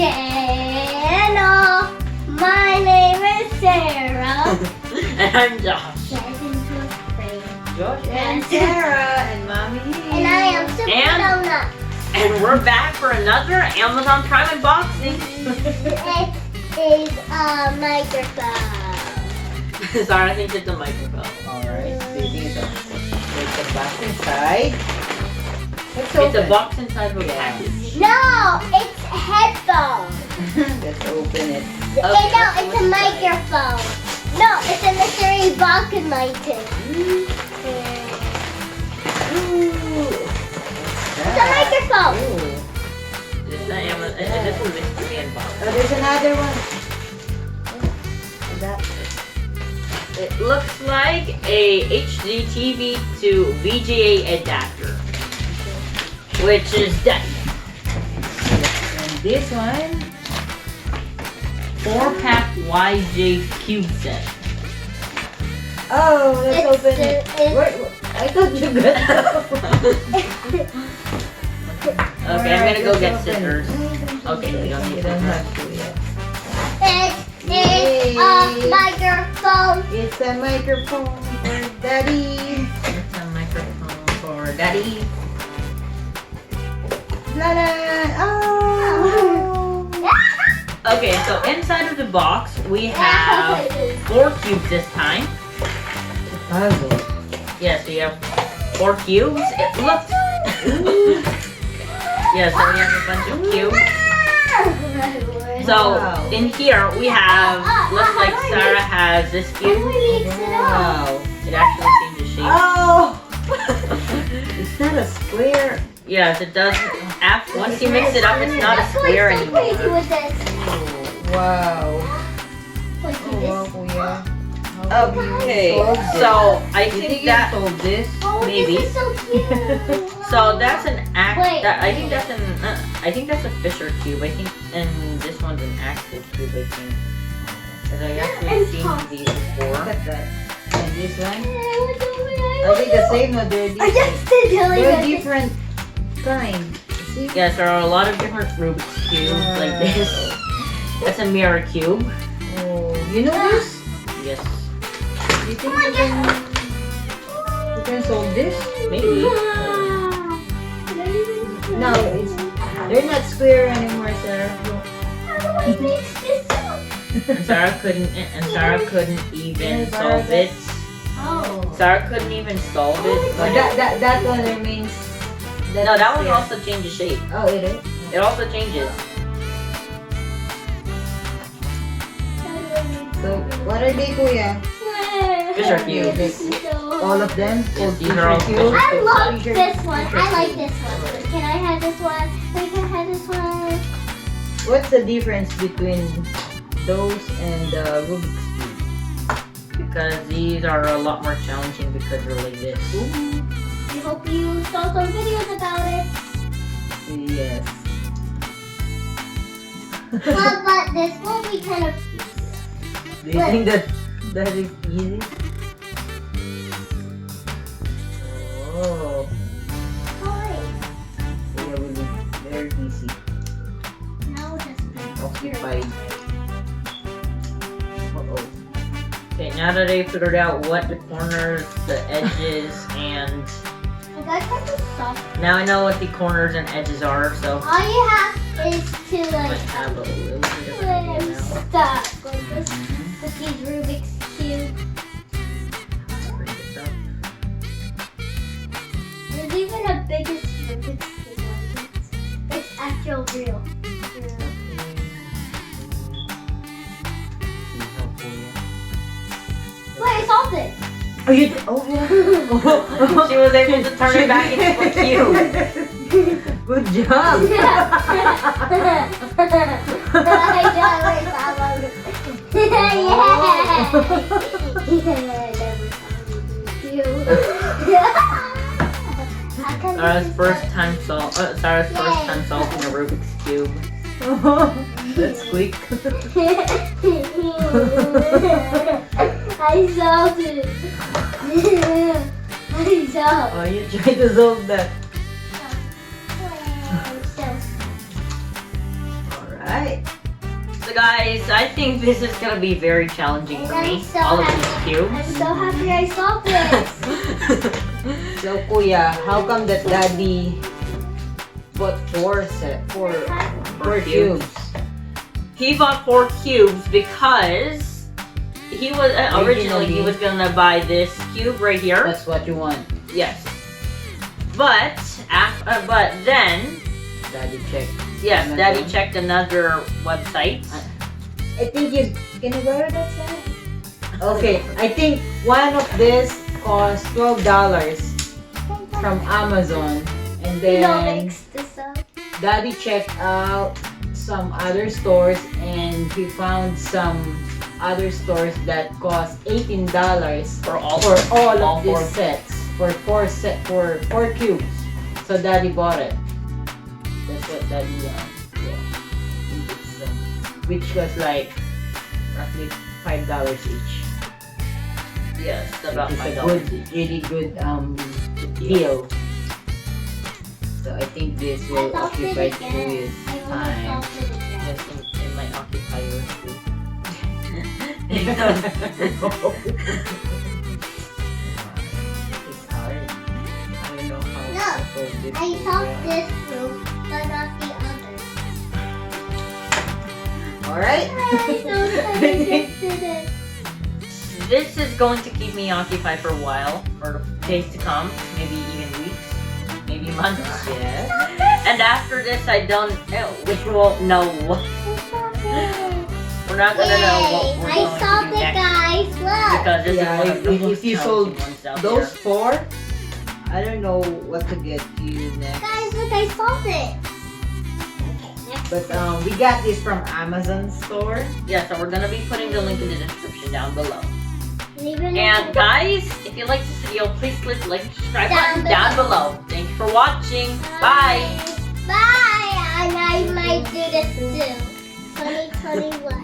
Channel. My name is Sarah. And I'm Josh. Josh and Sarah and Mommy. And I am Super Donut. And we're back for another Amazon Prime unboxing. It is a microphone. Sorry, I think it's a microphone. Alright, this is a box inside. It's a box inside of a package. No, it's headphones. Let's open it. No, it's a microphone. No, it's a mystery box in my too. It's a microphone. This is a mystery box. Oh, there's another one. It looks like a HD TV to VGA adapter, which is that. And this one. 4-pack YJ cube set. Oh, let's open it. I thought you got Okay, I'm gonna go get scissors. Okay, we don't need have scissors. to yet. It's a microphone. It's a microphone for Daddy. It's a microphone for Daddy. La-la. Oh. Okay, so inside of the box we have 4 cubes this time. Puzzle. Yes, we have 4 cubes. It looks. Yeah, so we have a bunch of cubes. So in here we have. Looks like Sarah has this cube. Wow. It actually changes shape. Oh. It's not a square. Yes, it does. Once you mix it up, it's not a square anymore. Wow. Okay, so I think that this. maybe. This is so cute. So that's an Wait. I think that's an. I think that's a Fisher cube. I think, and this one's an actual cube. I think. Because I actually seen these before. Look at that. And this one. Are they the same or they're different? They're different kind. See? Yes, there are a lot of different Rubik's cubes like this. That's a mirror cube. Oh, you know this? Yes, You think you can solve this? maybe. No, they're not square anymore, Sarah. And Sarah couldn't even solve it. Sarah couldn't even solve it. Oh, that one remains. No, that one also changes shape. Oh, it is? It also changes. So, what are they, Kuya? Fisher cubes. All of them? These are all cubes? I love this one. I like this one. Can I have this one? Can I have this one? What's the difference between those and the Rubik's Cube? Because these are a lot more challenging because they're like this. I hope you saw some videos about it. Yes. But this will be kind of Do you think that is easy? Oh, toys. yeah, will be very easy. Now just Occupied. Uh-oh. Okay, now that I figured out what the corners, the edges, and I got kind of soft. now I know what the corners and edges are, so All you have is to I like have a little bit of an idea now. stuff like this with these Rubik's cube. Bring this up. There's even a biggest Rubik's cube one. It's actual real. Wait, I solved it. Oh, you did? Oh, yeah. She was able to turn it back into a cube. Good job. Sarah's first time solving a Rubik's cube. That's quick. I solved it. I solved. Oh, you try to solve that. Alright. So guys, I think this is gonna be very challenging for me. All of these I'm cubes. so happy I solved this. So, Kuya, how come that Daddy bought four cubes? He bought 4 cubes because he was originally he was gonna buy this cube right here. That's what you want. Yes. But then Daddy checked. yes, Another Daddy one? checked another website. I think you can you borrow that side? Okay, I think one of this cost $12 from Amazon, and then Mix this up. Daddy checked out some other stores, and he found some other stores that cost $18 For all of four. these sets for 4 cubes. So Daddy bought it. That's what Daddy which was like roughly $5 each. Yes, about It's a $5 good, each. really good deal. So I think this will occupy Kuya's time. Yes, it might occupy yours too. It's hard. I don't know how to fold this. I solved this room, but not the other. Alright. This is going to keep me occupied for a while, for days to come, maybe even weeks, maybe months. Yes. And after this, I don't know, which we won't know. We're not gonna know what we're I going solved to do it, next. guys. Look. Because this Yeah, is one of the if most you sold challenging ones out those there. 4, I don't know what to get you next. Guys, look, I solved it. But we got this from Amazon store. Yeah, so we're gonna be putting the link in the description down below. Even And guys, if you like this video, please click the like and subscribe Down button down below. Thank you for watching. Bye. Bye. And I might do this too. 2021.